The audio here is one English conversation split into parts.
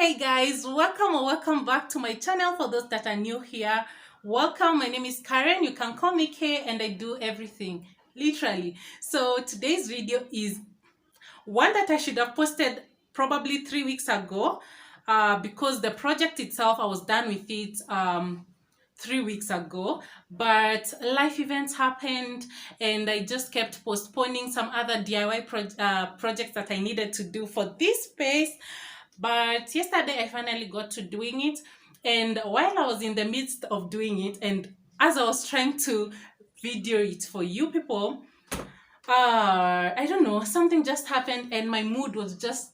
Hey guys, welcome or welcome back to my channel. For those that are new here, welcome. My name is Karen. You can call me K, and I do everything literally. So today's video is one that I should have posted probably 3 weeks ago, because the project itself, I was done with it 3 weeks ago, but life events happened and I just kept postponing some other DIY projects that I needed to do for this space. But yesterday I finally got to doing it, and while I was in the midst of doing it, and as I was trying to video it for you people, I don't know, something just happened and my mood was just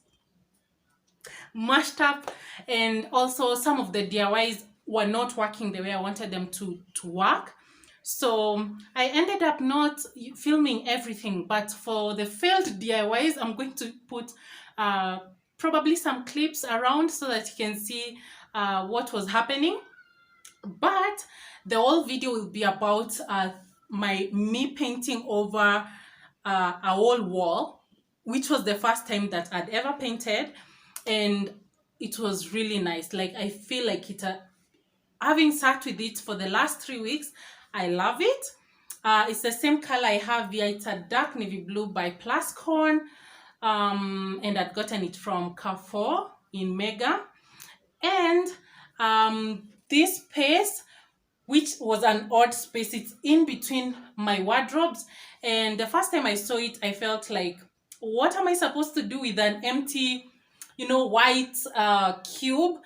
mashed up, and also some of the DIYs were not working the way I wanted them to work. So I ended up not filming everything, but for the failed DIYs, I'm going to put probably some clips around so that you can see what was happening. But the whole video will be about me painting over a whole wall, which was the first time that I'd ever painted, and it was really nice. Like, I feel like it, having sat with it for the last 3 weeks, I love it. It's the same color I have here. It's a dark navy blue by Plascon, and I'd gotten it from Khuu in Mega. And this space, which was an odd space, it's in between my wardrobes, and the first time I saw it, I felt like, what am I supposed to do with an empty, white cube?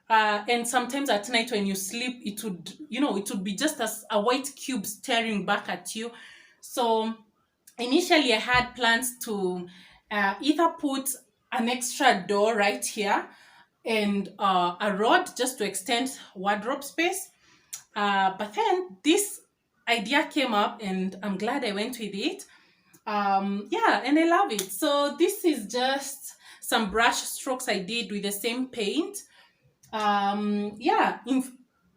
And sometimes at night when you sleep, it would be just as a white cube staring back at you. So initially I had plans to either put an extra door right here and a rod just to extend wardrobe space. But then this idea came up and I'm glad I went with it. Yeah, and I love it. So this is just some brush strokes I did with the same paint. Yeah,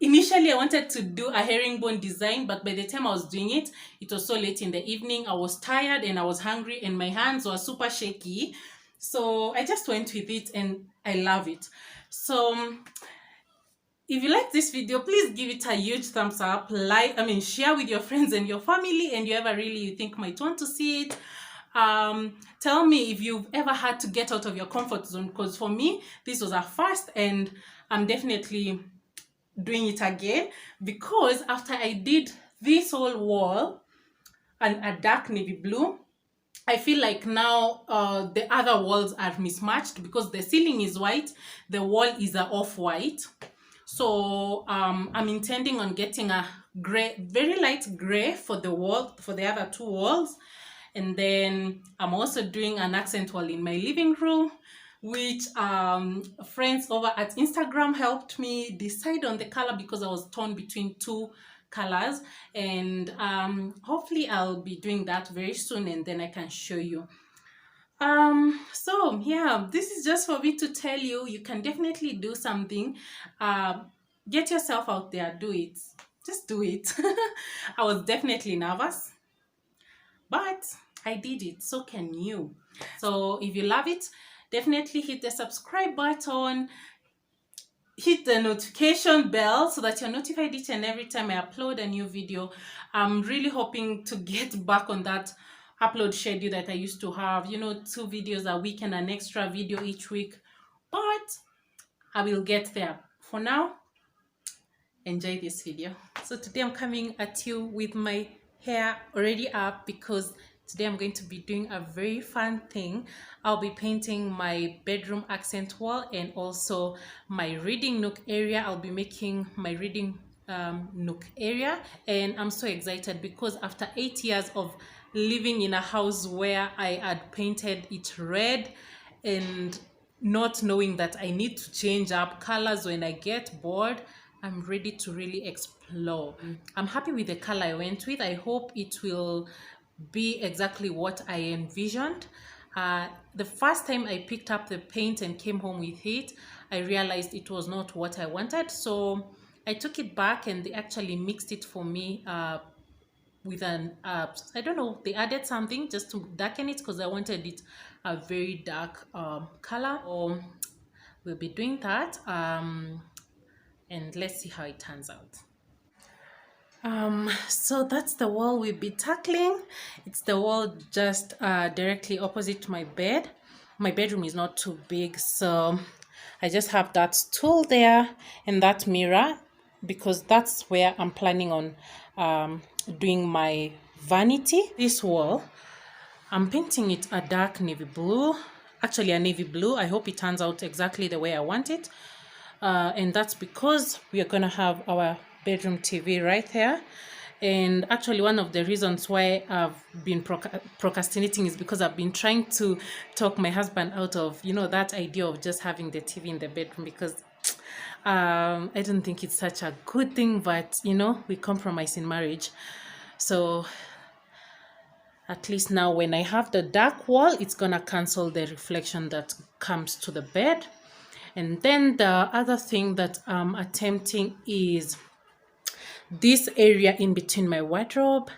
initially I wanted to do a herringbone design, but by the time I was doing it, it was so late in the evening. I was tired and I was hungry and my hands were super shaky. So I just went with it and I love it. So if you like this video, please give it a huge thumbs up, share with your friends and your family, and whoever really you think might want to see it. Tell me if you've ever had to get out of your comfort zone, because for me, this was a first, and I'm definitely doing it again, because after I did this whole wall and a dark navy blue, I feel like now the other walls are mismatched, because the ceiling is white, the wall is a off-white. So I'm intending on getting a gray, very light gray for the wall, for the other two walls. And then I'm also doing an accent wall in my living room, which friends over at Instagram helped me decide on the color, because I was torn between two colors. And hopefully I'll be doing that very soon, and then I can show you. So yeah, this is just for me to tell you, you can definitely do something. Get yourself out there, do it, just do it. I was definitely nervous, but I did it, so can you. So if you love it, definitely hit the subscribe button, hit the notification bell so that you're notified each and every time I upload a new video. I'm really hoping to get back on that upload schedule that I used to have, 2 videos a week and an extra video each week, but I will get there. For now, enjoy this video. So today I'm coming at you with my hair already up, because today I'm going to be doing a very fun thing. I'll be painting my bedroom accent wall and also my reading nook area. I'll be making my reading nook area, and I'm so excited because after 8 years of living in a house where I had painted it red and not knowing that I need to change up colors when I get bored, I'm ready to really explore. I'm happy with the color I went with. I hope it will be exactly what I envisioned. The first time I picked up the paint and came home with it, I realized it was not what I wanted. So I took it back and they actually mixed it for me with an I don't know, they added something just to darken it, because I wanted it a very dark color. we'll be doing that, and let's see how it turns out. So that's the wall we'll be tackling. It's the wall just directly opposite my bed. My bedroom is not too big, so I just have that stool there and that mirror, because that's where I'm planning on doing my vanity. This wall, I'm painting it a dark navy blue, actually a navy blue. I hope it turns out exactly the way I want it. And that's because we are going to have our bedroom TV right there. And actually one of the reasons why I've been procrastinating is because I've been trying to talk my husband out of, you know, that idea of just having the TV in the bedroom, because I don't think it's such a good thing, but you know, we compromise in marriage. So at least now when I have the dark wall, it's gonna cancel the reflection that comes to the bed. And then the other thing that I'm attempting is this area in between my wardrobe.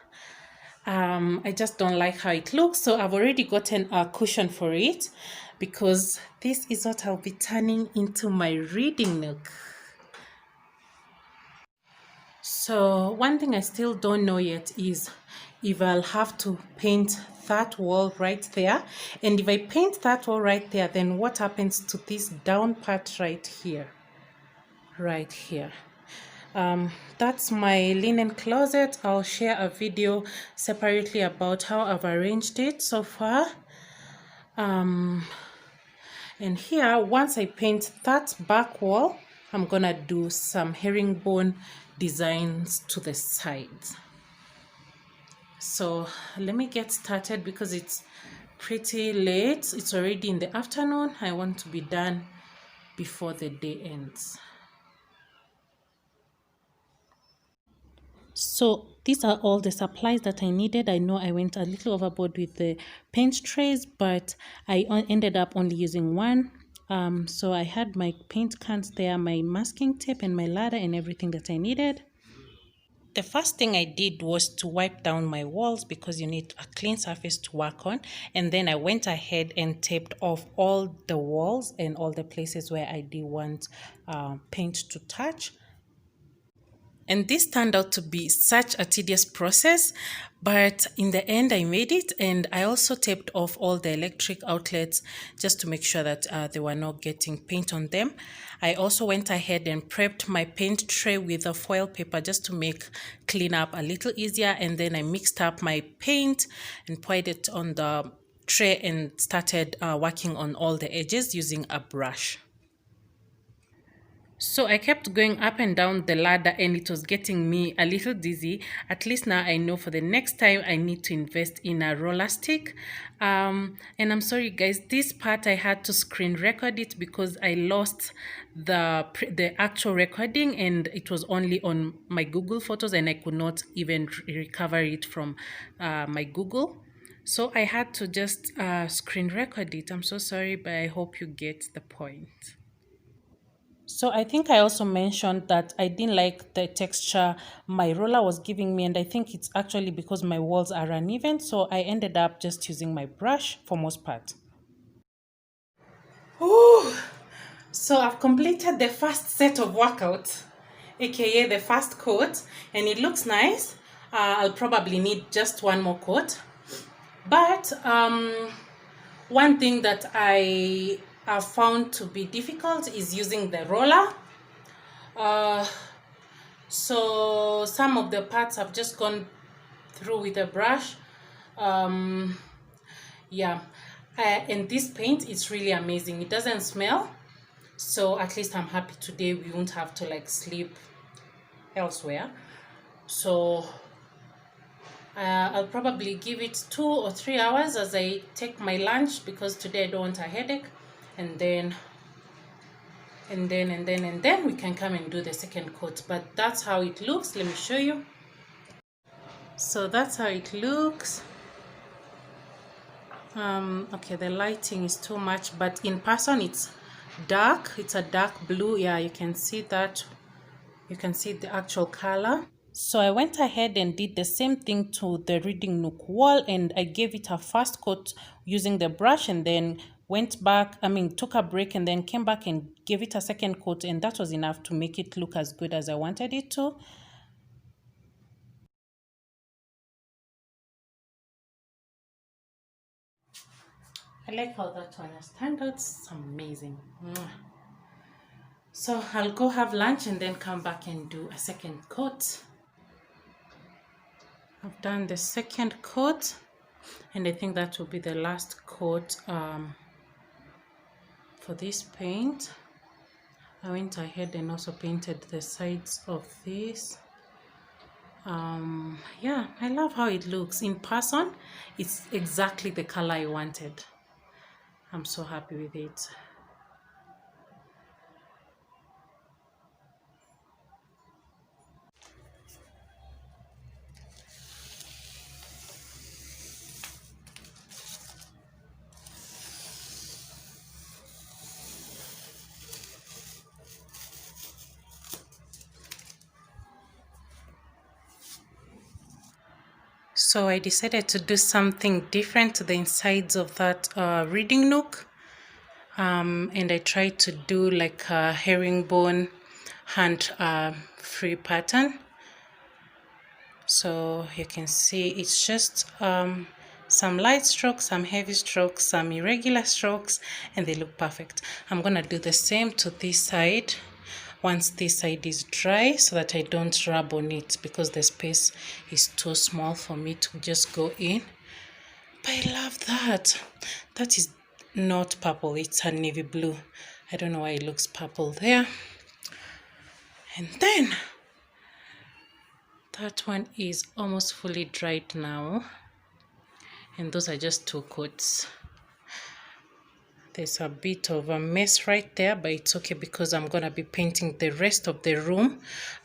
I just don't like how it looks, so I've already gotten a cushion for it, because this is what I'll be turning into my reading nook. So one thing I still don't know yet is if I'll have to paint that wall right there. And if I paint that wall right there, then what happens to this down part right here? Right here. That's my linen closet. I'll share a video separately about how I've arranged it so far. And here, once I paint that back wall, I'm gonna do some herringbone designs to the sides. So let me get started because it's pretty late. It's already in the afternoon. I want to be done before the day ends. So these are all the supplies that I needed. I know I went a little overboard with the paint trays, but I ended up only using one. So I had my paint cans there, my masking tape and my ladder and everything that I needed. The first thing I did was to wipe down my walls because you need a clean surface to work on. And then I went ahead and taped off all the walls and all the places where I did want paint to touch. And this turned out to be such a tedious process, but in the end I made it. And I also taped off all the electric outlets just to make sure that they were not getting paint on them. I also went ahead and prepped my paint tray with a foil paper just to make cleanup a little easier. And then I mixed up my paint and poured it on the tray and started working on all the edges using a brush. So I kept going up and down the ladder and it was getting me a little dizzy. At least now I know for the next time I need to invest in a roller stick. And I'm sorry guys, this part I had to screen record it because I lost the actual recording and it was only on my Google Photos and I could not even recover it from my Google. So I had to just screen record it. I'm so sorry, but I hope you get the point. So I think I also mentioned that I didn't like the texture my roller was giving me, and I think it's actually because my walls are uneven, so I ended up just using my brush for most part. Ooh. So I've completed the first set of workout, aka the first coat, and it looks nice. I'll probably need just one more coat, but one thing that I found to be difficult is using the roller. So some of the parts I've just gone through with a brush. Yeah, and this paint is really amazing. It doesn't smell, so at least I'm happy today we won't have to like sleep elsewhere. So I'll probably give it 2 or 3 hours as I take my lunch because today I don't want a headache. And then we can come and do the second coat. But that's how it looks. Let me show you. So that's how it looks. Okay, the lighting is too much, but in person it's dark. It's a dark blue. Yeah, you can see that. You can see the actual color. So I went ahead and did the same thing to the reading nook wall, and I gave it a first coat using the brush and then went back, took a break and then came back and gave it a second coat, and that was enough to make it look as good as I wanted it to. I like how that one has turned out. It's amazing. So I'll go have lunch and then come back and do a second coat. I've done the second coat, and I think that will be the last coat for this paint. I went ahead and also painted the sides of this. Yeah, I love how it looks. In person, it's exactly the color I wanted. I'm so happy with it. So I decided to do something different to the insides of that reading nook. And I tried to do like a herringbone hand free pattern. So you can see it's just some light strokes, some heavy strokes, some irregular strokes, and they look perfect. I'm gonna do the same to this side once this side is dry, so that I don't rub on it because the space is too small for me to just go in. But I love that. That is not purple, it's a navy blue. I don't know why it looks purple there. And then that one is almost fully dried now, and those are just two coats. There's a bit of a mess right there, but it's okay because I'm gonna be painting the rest of the room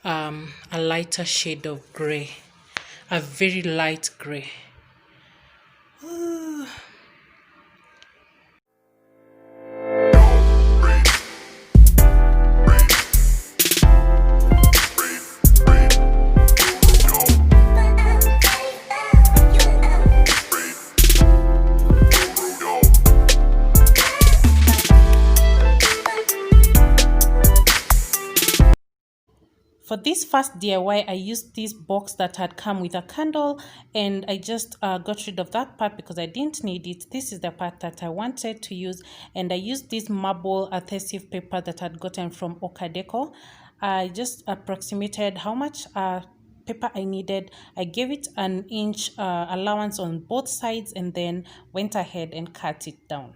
a lighter shade of gray, a very light gray. Ooh. For this first DIY, I used this box that had come with a candle, and I just got rid of that part because I didn't need it. This is the part that I wanted to use, and I used this marble adhesive paper that I had gotten from Orcadeco. I just approximated how much paper I needed. I gave it an inch allowance on both sides and then went ahead and cut it down.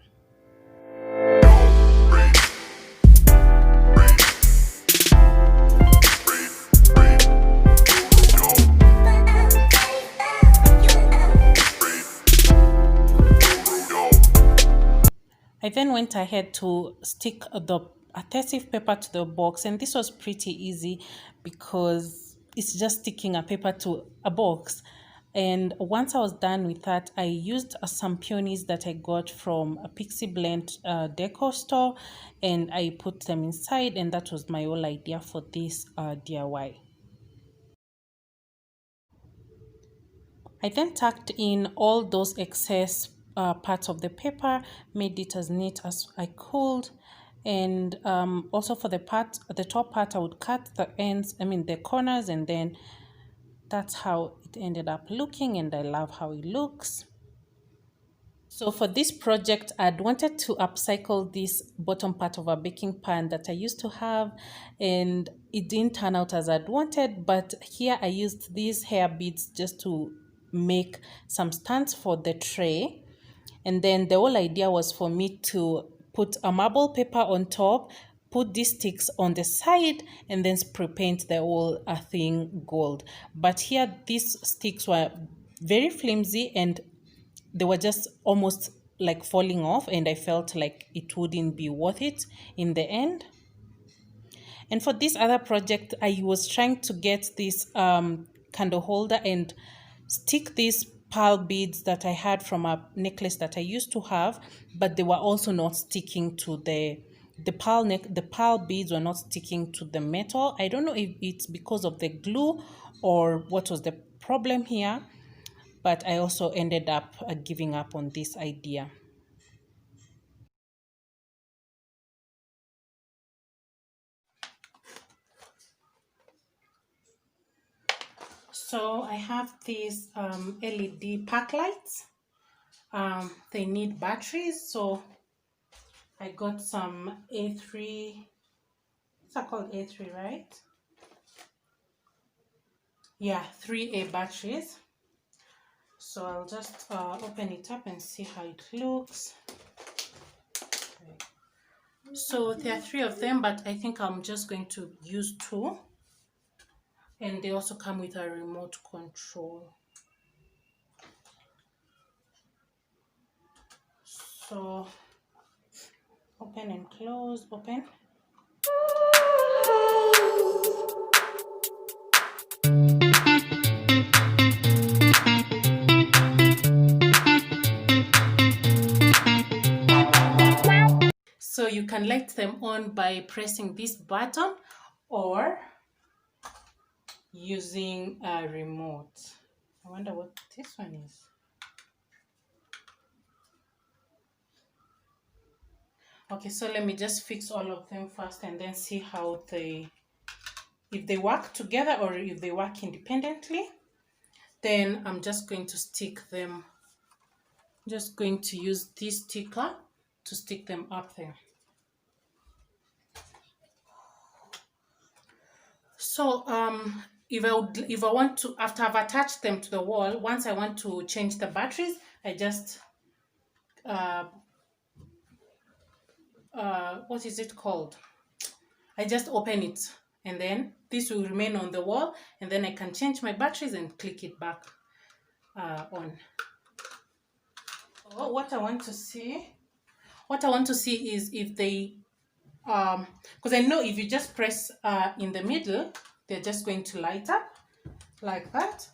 I then went ahead to stick the adhesive paper to the box, and this was pretty easy because it's just sticking a paper to a box. And once I was done with that, I used some peonies that I got from a Pixie Blend decor store, and I put them inside, and that was my whole idea for this DIY. I then tucked in all those excess parts of the paper, made it as neat as I could, and also for the top part, I would cut the ends, the corners, and then that's how it ended up looking, and I love how it looks. So for this project, I'd wanted to upcycle this bottom part of a baking pan that I used to have, and it didn't turn out as I'd wanted, but here I used these hair beads just to make some stands for the tray. And then the whole idea was for me to put a marble paper on top, put these sticks on the side, and then spray paint the whole thing gold. But here these sticks were very flimsy and they were just almost like falling off, and I felt like it wouldn't be worth it in the end. And for this other project, I was trying to get this candle holder and stick these pearl beads that I had from a necklace that I used to have, but they were also not sticking to the pearl beads were not sticking to the metal. I don't know if it's because of the glue or what was the problem here, but I also ended up giving up on this idea. So I have these LED pack lights. They need batteries, so I got some A3. These are called A3, right? Yeah, 3A batteries. So I'll just open it up and see how it looks. Okay. So there are 3 of them, but I think I'm just going to use 2. And they also come with a remote control. So open and close, open. So you can light them on by pressing this button or using a remote. I wonder what this one is. Okay, so let me just fix all of them first and then see how if they work together or if they work independently. Then I'm just going to stick them. I'm just going to use this sticker to stick them up there. So if I want to, after I've attached them to the wall, once I want to change the batteries, I just what is it called? I just open it, and then this will remain on the wall, and then I can change my batteries and click it back on. Oh, what I want to see is if they because I know if you just press in the middle, they're just going to light up like that.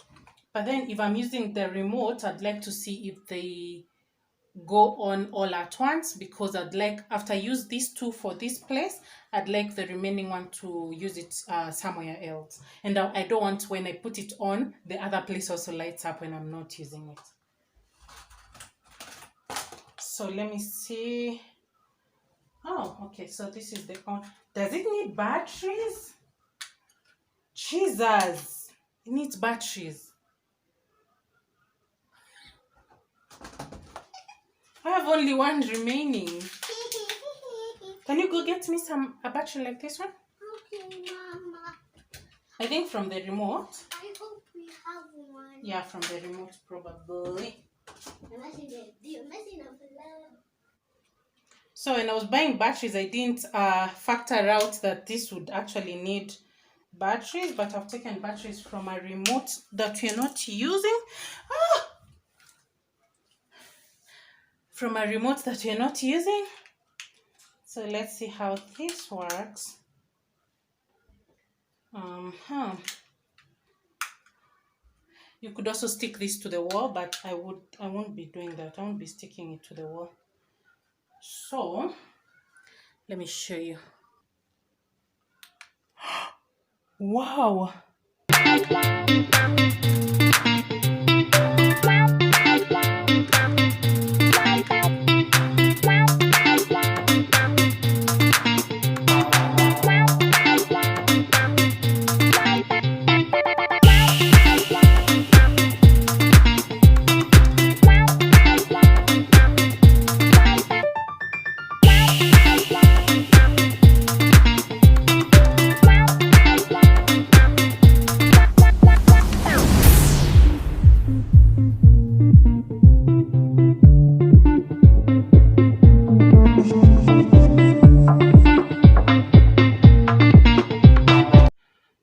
But then if I'm using the remote, I'd like to see if they go on all at once, because I'd like, after I use these 2 for this place, I'd like the remaining one to use it somewhere else. And I don't want, when I put it on, the other place also lights up when I'm not using it. So let me see. Oh, okay, so this is the on. Does it need batteries? Jesus, it needs batteries. I have only one remaining. Can you go get me a battery like this one? Okay, Mama. I think from the remote. I hope we have one. Yeah, from the remote probably. So when I was buying batteries, I didn't factor out that this would actually need batteries, but I've taken batteries from a remote that we're not using. From a remote that we're not using. So let's see how this works. You could also stick this to the wall, but I won't be doing that. I won't be sticking it to the wall. So let me show you. Wow.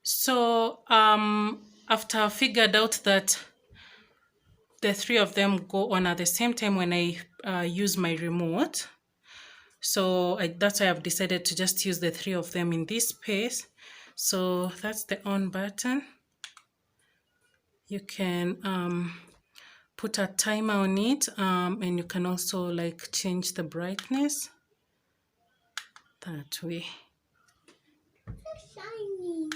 So after I figured out that the 3 of them go on at the same time when I use my remote, so that's why I've decided to just use the 3 of them in this space. So that's the on button. You can put a timer on it, and you can also like change the brightness that way. So shiny.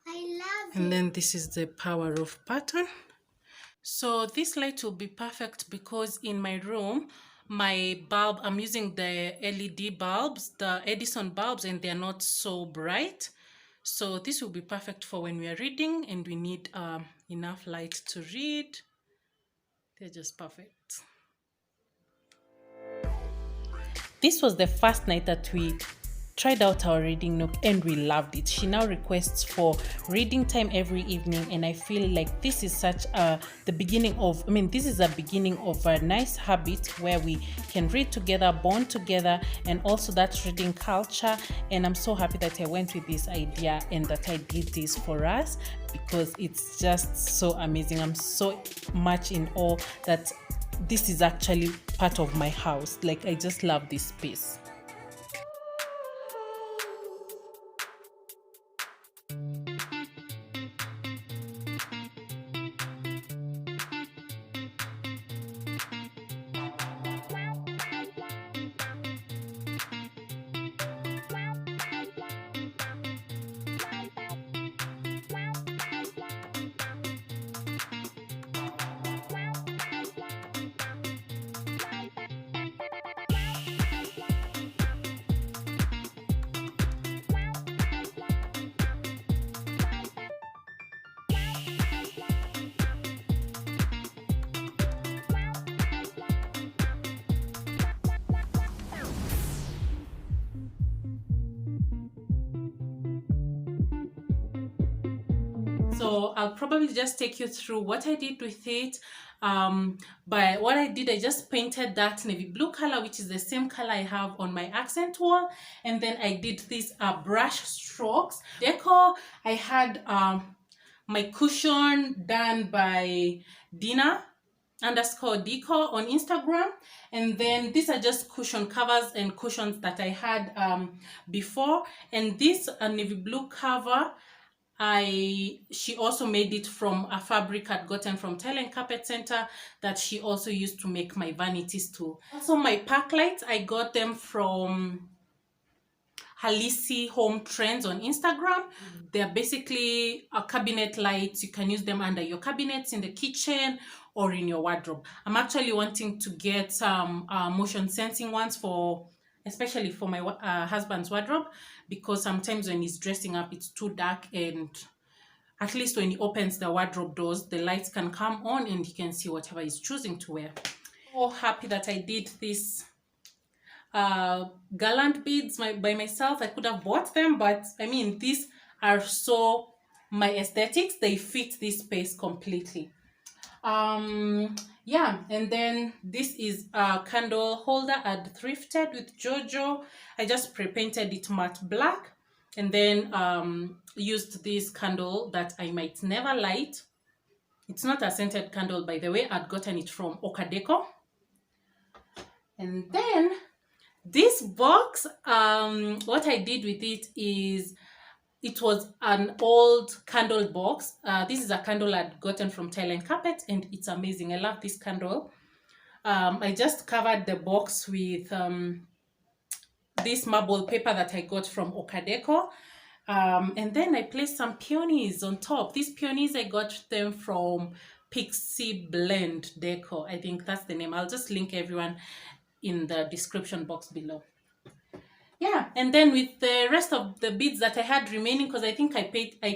I love it. And then this is the power off button. So this light will be perfect because in my room, my bulb, I'm using the LED bulbs, the Edison bulbs, and they're not so bright. So this will be perfect for when we are reading and we need enough light to read. They're just perfect. This was the first night that we tried out our reading nook and we loved it. She now requests for reading time every evening, and I feel like this is such the beginning of, this is a beginning of a nice habit where we can read together, bond together, and also that reading culture. And I'm so happy that I went with this idea and that I did this for us, because it's just so amazing. I'm so much in awe that this is actually part of my house. Like, I just love this space. So I'll probably just take you through what I did with it. But what I did, I just painted that navy blue color, which is the same color I have on my accent wall. And then I did these brush strokes. Decor, I had my cushion done by Dina_decor on Instagram. And then these are just cushion covers and cushions that I had before. And this navy blue cover, she also made it from a fabric I'd gotten from Thailand Carpet Center that she also used to make my vanities too. Also, my pack lights, I got them from Halisi Home Trends on Instagram. They're basically a cabinet lights. You can use them under your cabinets in the kitchen or in your wardrobe. I'm actually wanting to get some motion sensing ones for, especially for my husband's wardrobe, because sometimes when he's dressing up, it's too dark, and at least when he opens the wardrobe doors, the lights can come on and he can see whatever he's choosing to wear. So happy that I did this garland beads by myself. I could have bought them, but these are so my aesthetics. They fit this space completely. Yeah, and then this is a candle holder I'd thrifted with Jojo. I just pre-painted it matte black, and then used this candle that I might never light. It's not a scented candle, by the way. I'd gotten it from Orcadeco. And then this box, what I did with it is, it was an old candle box. This is a candle I'd gotten from Thailand Carpet, and it's amazing. I love this candle. I just covered the box with this marble paper that I got from Orcadeco. And then I placed some peonies on top. These peonies, I got them from Pixie Blend Deco. I think that's the name. I'll just link everyone in the description box below. Yeah, and then with the rest of the beads that I had remaining, because I think I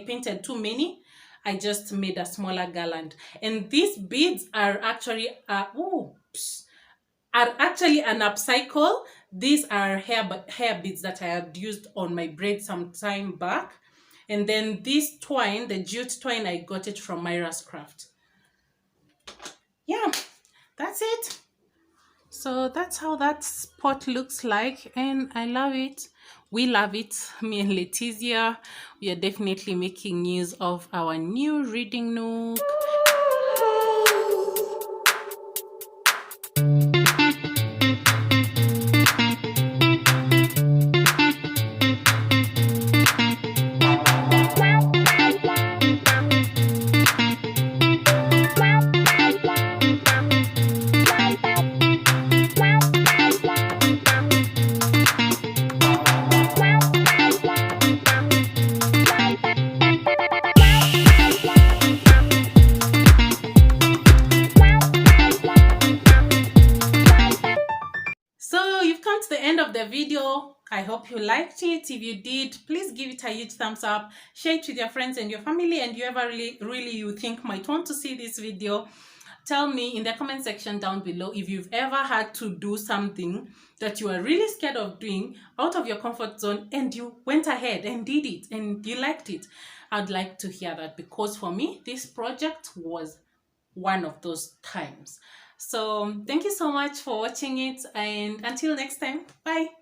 painted too many, I just made a smaller garland. And these beads are actually an upcycle. These are hair beads that I had used on my braid some time back. And then this twine, the jute twine, I got it from Myra's Craft. Yeah, that's it. So that's how that spot looks like, and I love it. We love it. Me and Letizia, we are definitely making use of our new reading nook. I hope you liked it. If you did, please give it a huge thumbs up, share it with your friends and your family, and whoever really you think might want to see this video. Tell me in the comment section down below if you've ever had to do something that you are really scared of doing out of your comfort zone and you went ahead and did it and you liked it. I'd like to hear that, because for me, this project was one of those times. So thank you so much for watching it, and until next time, bye.